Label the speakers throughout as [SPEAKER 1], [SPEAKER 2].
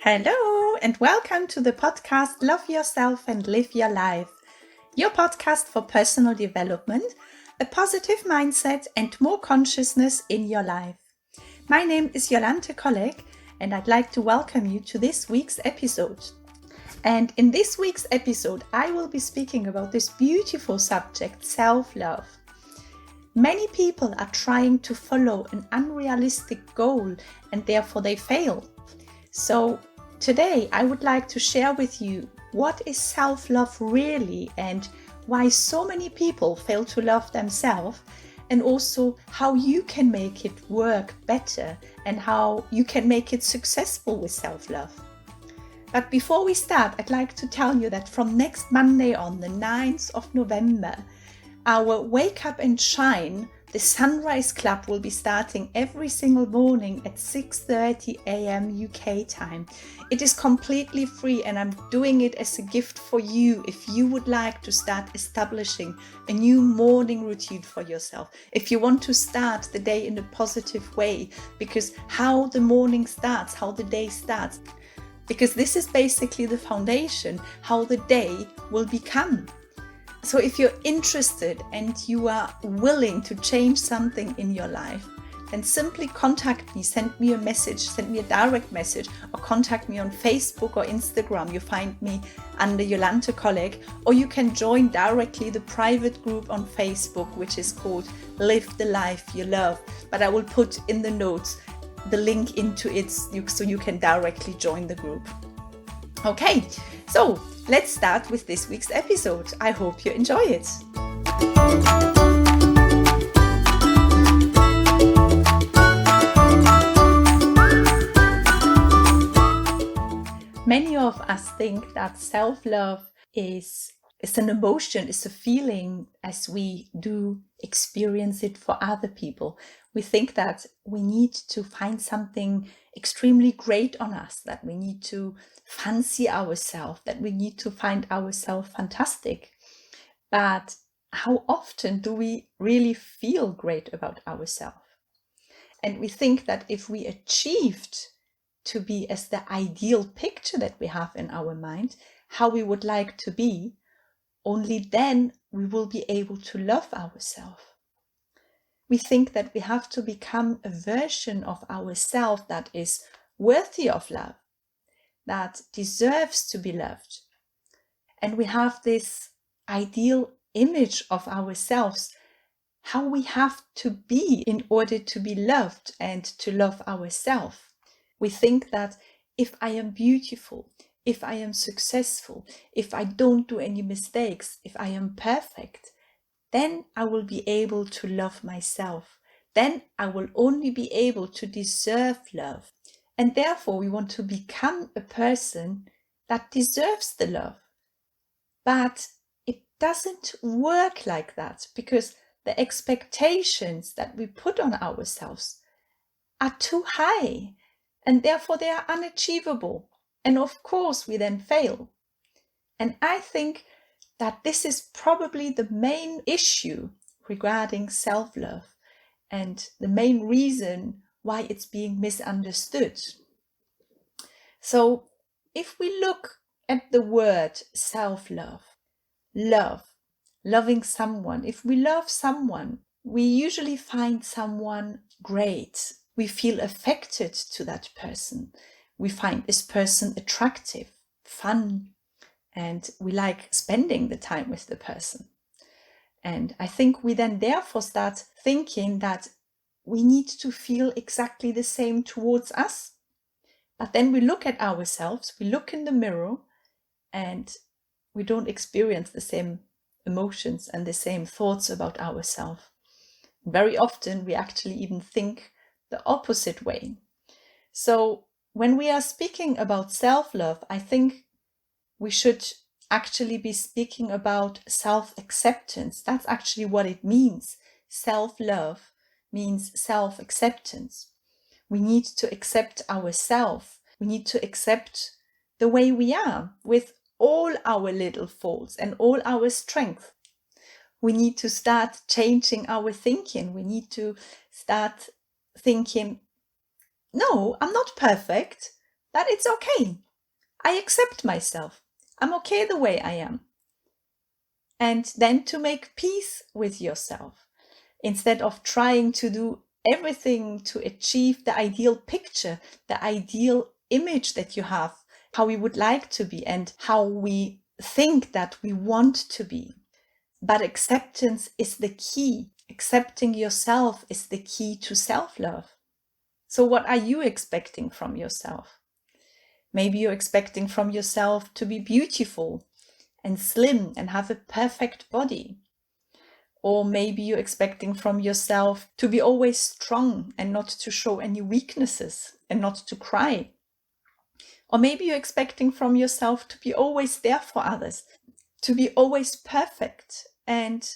[SPEAKER 1] Hello and welcome to the podcast Love Yourself and Live Your Life, your podcast for personal development, a positive mindset and more consciousness in your life. My name is Jolante Kolleg and I'd like to welcome you to this week's episode. And in this week's episode, I will be speaking about this beautiful subject, self-love. Many people are trying to follow an unrealistic goal and therefore they fail. So today I would like to share with you what is self-love really and why so many people fail to love themselves, and also how you can make it work better and how you can make it successful with self-love. But before we start, I'd like to tell you that from next Monday on, the 9th of November, our Wake Up and Shine, the Sunrise Club, will be starting every single morning at 6:30 a.m. UK time. It is completely free and I'm doing it as a gift for you if you would like to start establishing a new morning routine for yourself. If you want to start the day in a positive way, because how the morning starts, how the day starts, because this is basically the foundation, how the day will become. So if you're interested and you are willing to change something in your life, then simply contact me, send me a message, send me a direct message, or contact me on Facebook or Instagram. You find me under Jolante Kolleg, or you can join directly the private group on Facebook, which is called Live the Life You Love. But I will put in the notes the link into it so you can directly join the group. Okay, so let's start with this week's episode. I hope you enjoy it. Many of us think that self-love is an emotion, is a feeling as we do experience it for other people. We think that we need to find something extremely great on us, that we need to fancy ourselves, that we need to find ourselves fantastic. But how often do we really feel great about ourselves? And we think that if we achieved to be as the ideal picture that we have in our mind, how we would like to be, only then we will be able to love ourselves. We think that we have to become a version of ourselves that is worthy of love, that deserves to be loved. And we have this ideal image of ourselves, how we have to be in order to be loved and to love ourselves. We think that if I am beautiful, if I am successful, if I don't do any mistakes, if I am perfect, then I will be able to love myself. Then I will only be able to deserve love. And therefore we want to become a person that deserves the love. But it doesn't work like that, because the expectations that we put on ourselves are too high and therefore they are unachievable. And of course we then fail. And I think that this is probably the main issue regarding self-love and the main reason why it's being misunderstood. So if we look at the word self-love, loving someone, if we love someone, we usually find someone great. We feel affected to that person. We find this person attractive, fun, and we like spending the time with the person. And I think we then therefore start thinking that we need to feel exactly the same towards us. But then we look at ourselves, we look in the mirror, and we don't experience the same emotions and the same thoughts about ourselves. Very often we actually even think the opposite way. So when we are speaking about self-love, I think we should actually be speaking about self-acceptance. That's actually what it means. Self-love means self-acceptance. We need to accept ourselves. We need to accept the way we are, with all our little faults and all our strengths. We need to start changing our thinking. We need to start thinking, no, I'm not perfect, that it's okay. I accept myself. I'm okay the way I am. And then to make peace with yourself, instead of trying to do everything to achieve the ideal picture, the ideal image that you have, how we would like to be and how we think that we want to be. But acceptance is the key. Accepting yourself is the key to self-love. So what are you expecting from yourself? Maybe you're expecting from yourself to be beautiful and slim and have a perfect body. Or maybe you're expecting from yourself to be always strong and not to show any weaknesses and not to cry. Or maybe you're expecting from yourself to be always there for others, to be always perfect and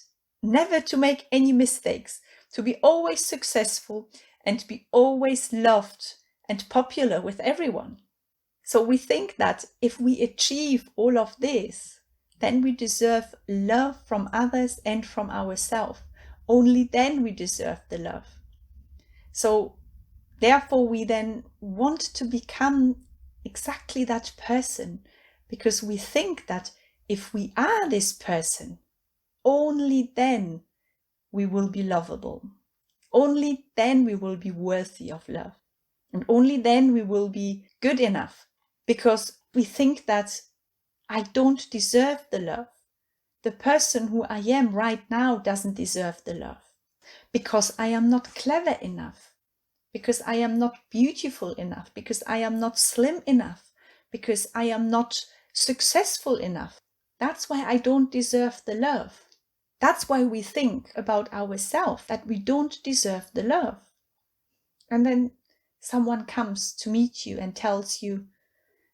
[SPEAKER 1] never to make any mistakes, to be always successful and to be always loved and popular with everyone. So we think that if we achieve all of this, then we deserve love from others and from ourselves. Only then we deserve the love. So therefore we then want to become exactly that person, because we think that if we are this person, only then we will be lovable. Only then we will be worthy of love. And only then we will be good enough, because we think that I don't deserve the love. The person who I am right now doesn't deserve the love, because I am not clever enough, because I am not beautiful enough, because I am not slim enough, because I am not successful enough. That's why I don't deserve the love. That's why we think about ourselves, that we don't deserve the love. And then someone comes to meet you and tells you,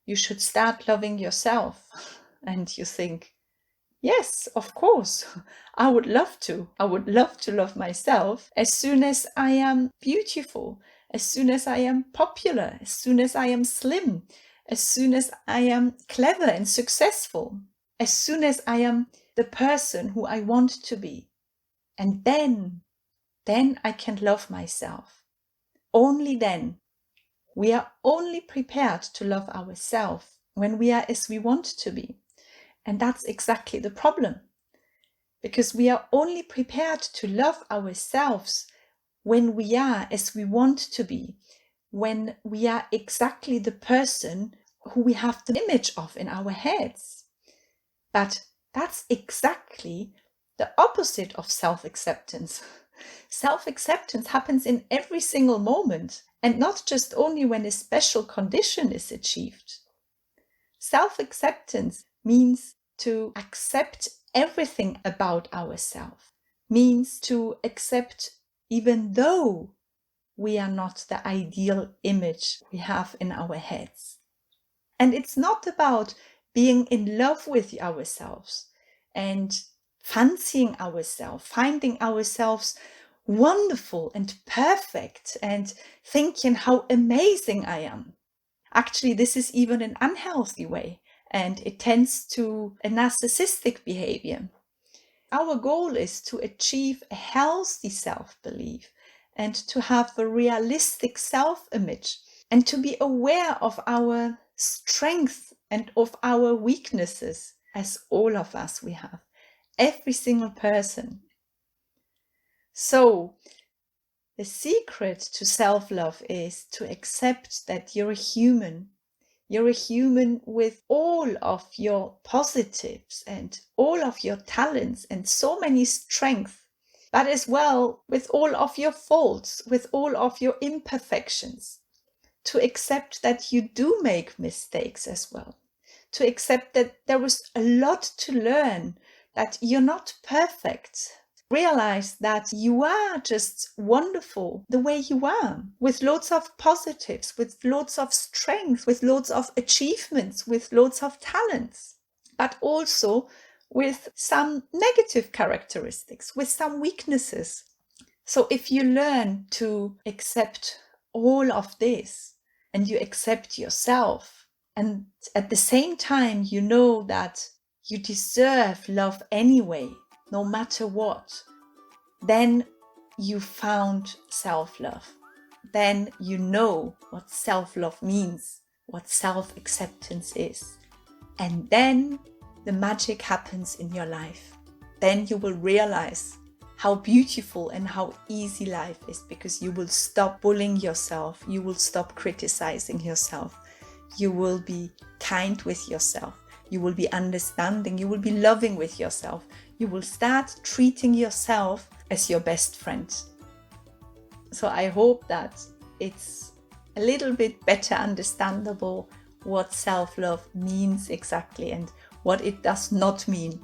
[SPEAKER 1] you should start loving yourself. And you think, yes, of course, I would love to. I would love to love myself as soon as I am beautiful, as soon as I am popular, as soon as I am slim, as soon as I am clever and successful, as soon as I am the person who I want to be. And then I can love myself. Only then. We are only prepared to love ourselves when we are as we want to be. And that's exactly the problem. Because we are only prepared to love ourselves when we are as we want to be, when we are exactly the person who we have the image of in our heads. But that's exactly the opposite of self-acceptance. Self-acceptance happens in every single moment, and not just only when a special condition is achieved. Self-acceptance means to accept everything about ourselves, means to accept even though we are not the ideal image we have in our heads. And it's not about being in love with ourselves and fancying ourselves, finding ourselves wonderful and perfect and thinking how amazing I am. Actually, this is even an unhealthy way, and it tends to a narcissistic behavior. Our goal is to achieve a healthy self-belief and to have a realistic self-image and to be aware of our strengths and of our weaknesses, as all of us we have, every single person. So the secret to self-love is to accept that you're a human. You're a human with all of your positives and all of your talents and so many strengths, but as well with all of your faults, with all of your imperfections. To accept that you do make mistakes as well. To accept that there is a lot to learn, that you're not perfect. Realize that you are just wonderful the way you are, with lots of positives, with lots of strength, with lots of achievements, with lots of talents, but also with some negative characteristics, with some weaknesses. So if you learn to accept all of this and you accept yourself, and at the same time you know that you deserve love anyway, no matter what, then you found self-love. Then you know what self-love means. what self-acceptance is. And then the magic happens in your life. Then you will realize how beautiful and how easy life is, because you will stop bullying yourself. You will stop criticizing yourself. You will be kind with yourself. You will be understanding. You will be loving with yourself. You will start treating yourself as your best friend. So I hope that it's a little bit better understandable what self-love means exactly and what it does not mean.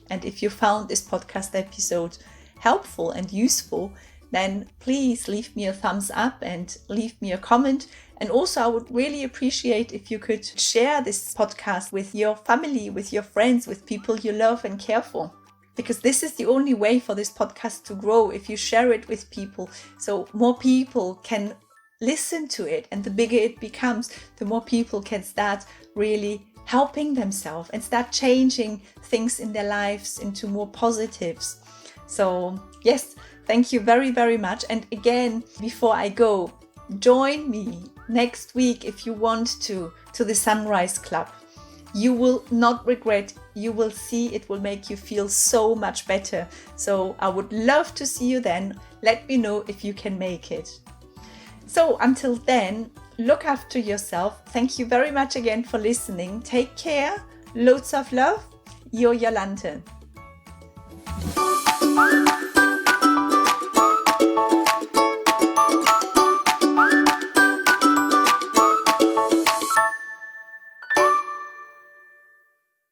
[SPEAKER 1] And if you found this podcast episode helpful and useful, then please leave me a thumbs up and leave me a comment. And also I would really appreciate if you could share this podcast with your family, with your friends, with people you love and care for. Because this is the only way for this podcast to grow, if you share it with people, so more people can listen to it. And the bigger it becomes, the more people can start really helping themselves and start changing things in their lives into more positives. So yes, thank you very, very much. And again, before I go, join me next week if you want to the Sunrise Club. You will not regret. You will see it will make you feel so much better. So I would love to see you then. Let me know if you can make it. So until then, look after yourself. Thank you very much again for listening. Take care. Loads of love. Your Jolante.